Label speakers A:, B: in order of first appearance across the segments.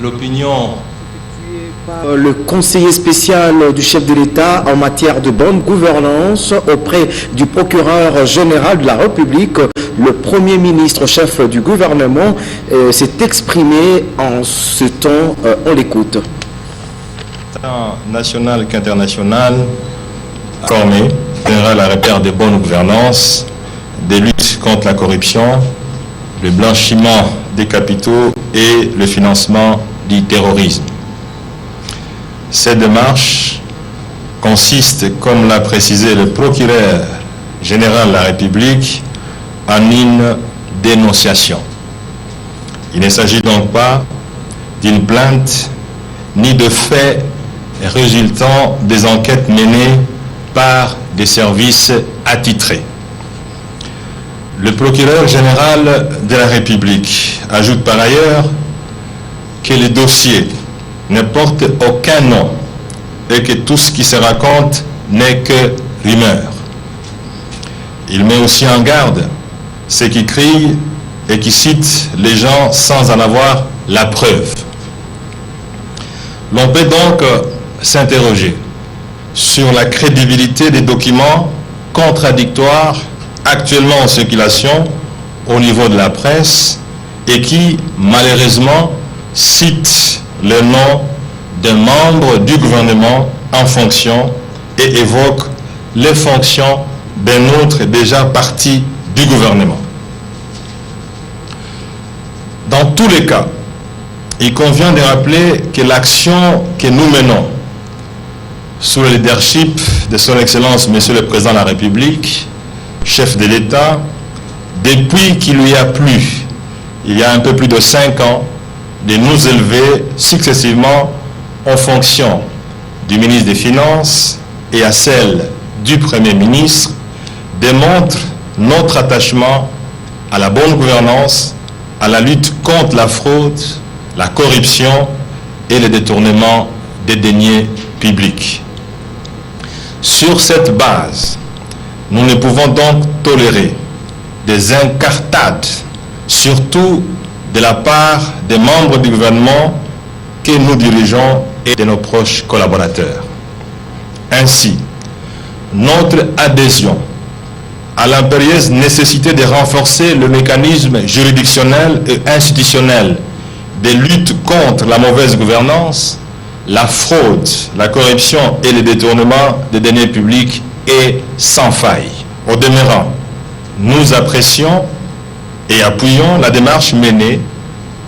A: l'opinion
B: le conseiller spécial du chef de l'État en matière de bonne gouvernance auprès du procureur général de la République, le Premier ministre chef du gouvernement s'est exprimé en ce temps. On l'écoute.
A: Tant national qu'international, formé, général à repère de bonne gouvernance, des luttes contre la corruption, le blanchiment des capitaux et le financement du terrorisme. Cette démarche consiste, comme l'a précisé le procureur général de la République, en une dénonciation. Il ne s'agit donc pas d'une plainte ni de faits résultant des enquêtes menées par des services attitrés. Le procureur général de la République ajoute par ailleurs que le dossier ne porte aucun nom et que tout ce qui se raconte n'est que rumeur. Il met aussi en garde ceux qui crient et qui citent les gens sans en avoir la preuve. L'on peut donc s'interroger sur la crédibilité des documents contradictoires actuellement en circulation au niveau de la presse et qui, malheureusement, citent le nom d'un membre du gouvernement en fonction et évoquent les fonctions d'un autre déjà parti du gouvernement. Dans tous les cas, il convient de rappeler que l'action que nous menons sous le leadership de son Excellence Monsieur le Président de la République, chef de l'État, depuis qu'il lui a plu, il y a un peu plus de 5 ans, de nous élever successivement en fonction du ministre des Finances et à celle du Premier ministre, démontre notre attachement à la bonne gouvernance, à la lutte contre la fraude, la corruption et le détournement des deniers publics. Sur cette base, nous ne pouvons donc tolérer des incartades, surtout de la part des membres du gouvernement que nous dirigeons et de nos proches collaborateurs. Ainsi, notre adhésion à l'impérieuse nécessité de renforcer le mécanisme juridictionnel et institutionnel de lutte contre la mauvaise gouvernance, la fraude, la corruption et le détournement des deniers publics est sans faille. Au demeurant, nous apprécions et appuyons la démarche menée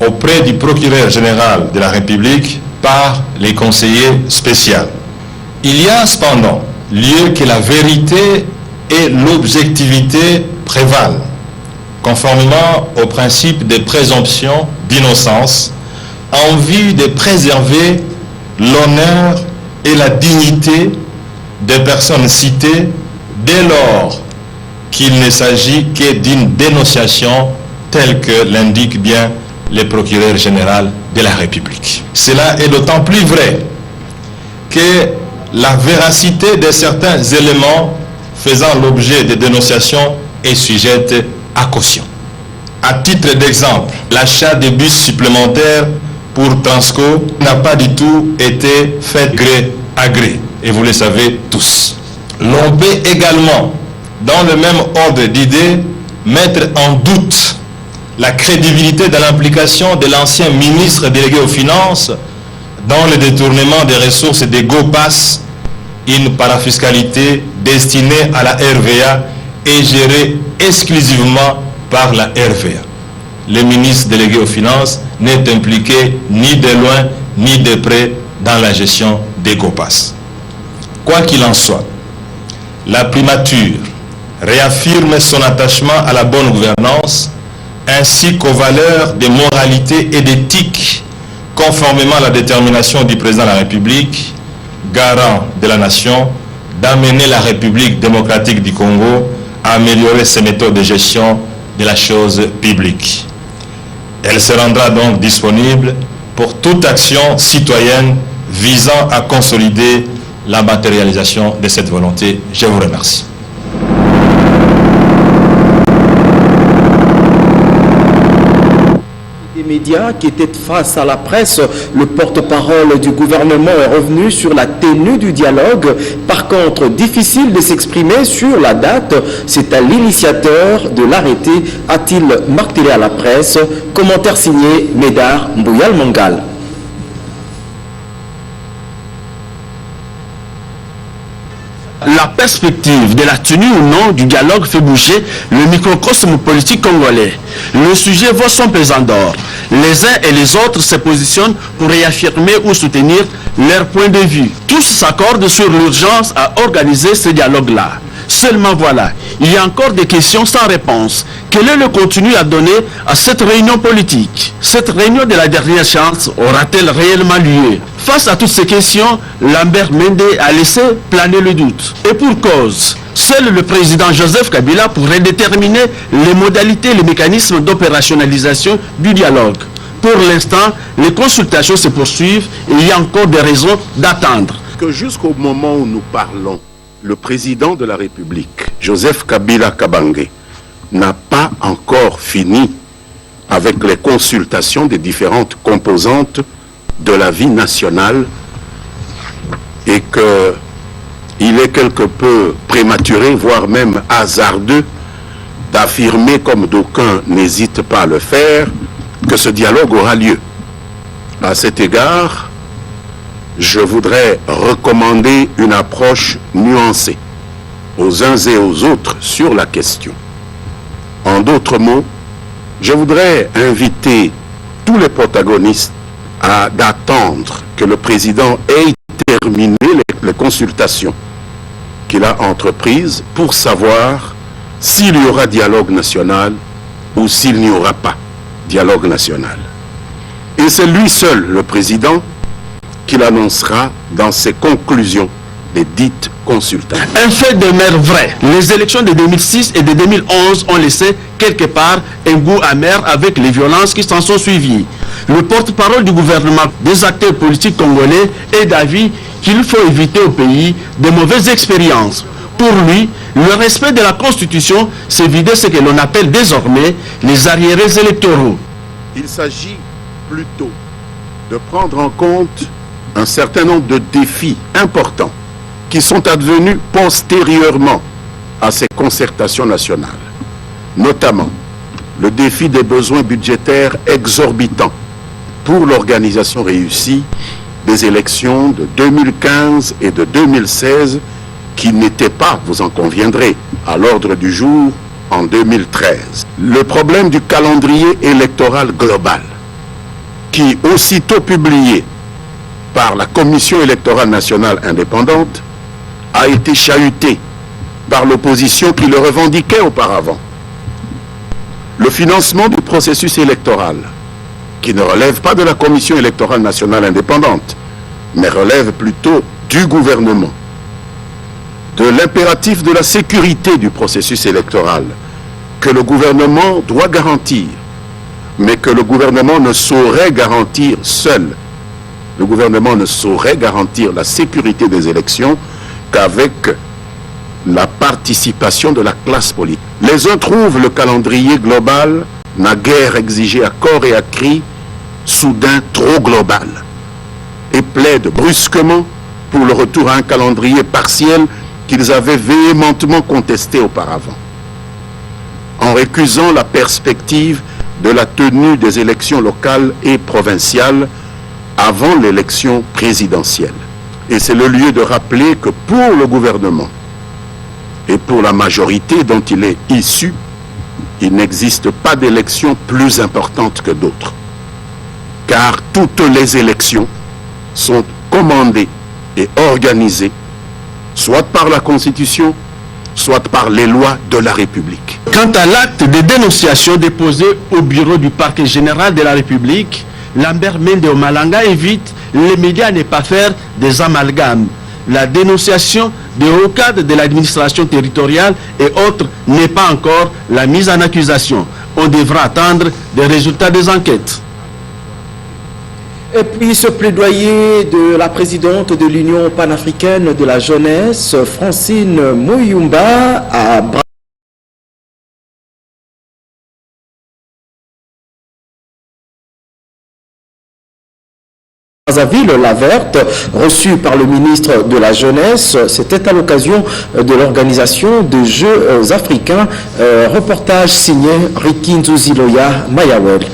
A: auprès du procureur général de la République par les conseillers spéciaux. Il y a cependant lieu que la vérité et l'objectivité prévalent, conformément au principe de présomption d'innocence, en vue de préserver l'honneur et la dignité des personnes citées dès lors qu'il ne s'agit que d'une dénonciation telle que l'indique bien le procureur général de la République. Cela est d'autant plus vrai que la véracité de certains éléments faisant l'objet de dénonciations est sujette à caution. À titre d'exemple, l'achat de bus supplémentaires pour Transco n'a pas du tout été fait gré à gré, et vous le savez tous. L'on peut également, dans le même ordre d'idées, mettre en doute la crédibilité de l'implication de l'ancien ministre délégué aux Finances dans le détournement des ressources des GoPass, une parafiscalité destinée à la RVA et gérée exclusivement par la RVA. Le ministre délégué aux Finances n'est impliqué ni de loin ni de près dans la gestion des GoPass. Quoi qu'il en soit, la primature réaffirme son attachement à la bonne gouvernance ainsi qu'aux valeurs de moralité et d'éthique conformément à la détermination du président de la République, garant de la nation, d'amener la République démocratique du Congo à améliorer ses méthodes de gestion de la chose publique. Elle se rendra donc disponible pour toute action citoyenne visant à consolider la matérialisation de cette volonté. Je vous remercie.
B: Des médias qui étaient face à la presse, le porte-parole du gouvernement est revenu sur la tenue du dialogue. Par contre, difficile de s'exprimer sur la date. C'est à l'initiateur de l'arrêté, a-t-il martelé à la presse. Commentaire signé Médard Mbouyal Mangal.
C: La perspective de la tenue ou non du dialogue fait bouger le microcosme politique congolais. Le sujet vaut son pesant d'or. Les uns et les autres se positionnent pour réaffirmer ou soutenir leur point de vue. Tous s'accordent sur l'urgence à organiser ce dialogue-là. Seulement voilà, il y a encore des questions sans réponse. Quel est le contenu à donner à cette réunion politique? Cette réunion de la dernière chance aura-t-elle réellement lieu? Face à toutes ces questions, Lambert Mende a laissé planer le doute. Et pour cause, seul le président Joseph Kabila pourrait déterminer les modalités et les mécanismes d'opérationnalisation du dialogue. Pour l'instant, les consultations se poursuivent et il y a encore des raisons d'attendre.
D: Que jusqu'au moment où nous parlons, le président de la République, Joseph Kabila Kabange, n'a pas encore fini avec les consultations des différentes composantes de la vie nationale et qu'il est quelque peu prématuré, voire même hasardeux, d'affirmer, comme d'aucuns n'hésitent pas à le faire, que ce dialogue aura lieu. À cet égard, je voudrais recommander une approche nuancée aux uns et aux autres sur la question. En d'autres mots, je voudrais inviter tous les protagonistes d'attendre que le président ait terminé les consultations qu'il a entreprises pour savoir s'il y aura dialogue national ou s'il n'y aura pas dialogue national. Et c'est lui seul, le président, qu'il annoncera dans ses conclusions des dites consultations.
C: Un fait demeure vrai. Les élections de 2006 et de 2011 ont laissé quelque part un goût amer avec les violences qui s'en sont suivies. Le porte-parole du gouvernement des acteurs politiques congolais est d'avis qu'il faut éviter au pays de mauvaises expériences. Pour lui, le respect de la Constitution, c'est vider ce que l'on appelle désormais les arriérés électoraux.
D: Il s'agit plutôt de prendre en compte un certain nombre de défis importants qui sont advenus postérieurement à ces concertations nationales. Notamment, le défi des besoins budgétaires exorbitants pour l'organisation réussie des élections de 2015 et de 2016 qui n'étaient pas, vous en conviendrez, à l'ordre du jour en 2013. Le problème du calendrier électoral global qui, aussitôt publié par la Commission électorale nationale indépendante, a été chahuté par l'opposition qui le revendiquait auparavant. Le financement du processus électoral, qui ne relève pas de la Commission électorale nationale indépendante, mais relève plutôt du gouvernement, de l'impératif de la sécurité du processus électoral, que le gouvernement doit garantir, mais que le gouvernement ne saurait garantir seul. Le gouvernement ne saurait garantir la sécurité des élections qu'avec la participation de la classe politique. Les uns trouvent le calendrier global naguère exigé à corps et à cri, soudain trop global, et plaident brusquement pour le retour à un calendrier partiel qu'ils avaient véhémentement contesté auparavant, en récusant la perspective de la tenue des élections locales et provinciales avant l'élection présidentielle. Et c'est le lieu de rappeler que pour le gouvernement et pour la majorité dont il est issu, il n'existe pas d'élection plus importante que d'autres. Car toutes les élections sont commandées et organisées, soit par la Constitution, soit par les lois de la République.
C: Quant à l'acte de dénonciation déposé au bureau du parquet général de la République, Lambert Mende Omalanga invite les médias à ne pas faire des amalgames. La dénonciation des hauts cadres de l'administration territoriale et autres n'est pas encore la mise en accusation. On devra attendre des résultats des enquêtes.
B: Et puis ce plaidoyer de la présidente de l'Union panafricaine de la jeunesse, Francine Muyumba, à Congo-Brazzaville-La-Verte, reçu par le ministre de la Jeunesse. C'était à l'occasion de l'organisation des Jeux africains. Reportage signé Riki Nzuziloya Mayawel.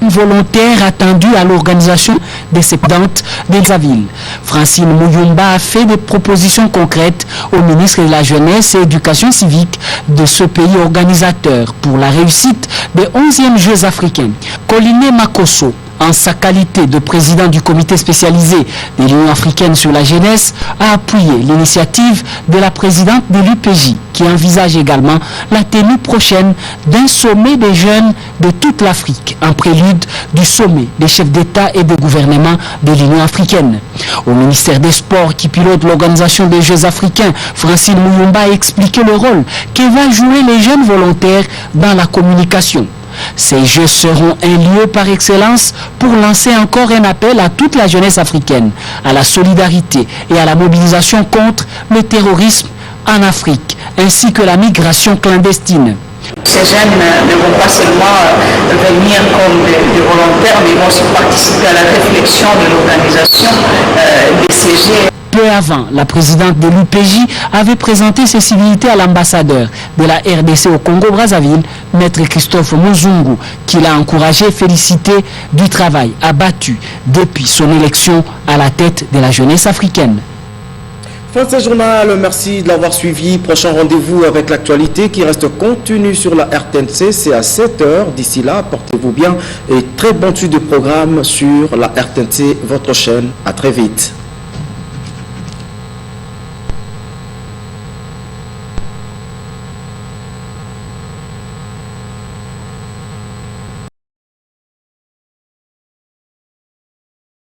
E: Volontaire attendu à l'organisation des 70 d'Elzaville. Francine Mouyumba a fait des propositions concrètes au ministre de la Jeunesse et Éducation civique de ce pays organisateur pour la réussite des 11e Jeux africains. Colline Makosso, en sa qualité de président du comité spécialisé de l'Union africaine sur la jeunesse, a appuyé l'initiative de la présidente de l'UPJ, qui envisage également la tenue prochaine d'un sommet des jeunes de toute l'Afrique, en prélude du sommet des chefs d'État et de gouvernement de l'Union africaine. Au ministère des Sports, qui pilote l'organisation des Jeux africains, Francine Mouyumba a expliqué le rôle que va jouer les jeunes volontaires dans la communication. Ces Jeux seront un lieu par excellence pour lancer encore un appel à toute la jeunesse africaine, à la solidarité et à la mobilisation contre le terrorisme en Afrique, ainsi que la migration clandestine.
F: Ces jeunes ne vont pas seulement venir comme des volontaires, mais vont aussi participer à la réflexion de l'organisation de ces Jeux.
E: Peu avant, la présidente de l'UPJ avait présenté ses civilités à l'ambassadeur de la RDC au Congo-Brazzaville, Maître Christophe Muzungu, qui l'a encouragé et félicité du travail abattu depuis son élection à la tête de la jeunesse africaine.
B: Fin de ce journal, merci de l'avoir suivi. Prochain rendez-vous avec l'actualité qui reste continue sur la RTNC, c'est à 7h. D'ici là, portez-vous bien et très bon suite de programme sur la RTNC, votre chaîne. À très vite.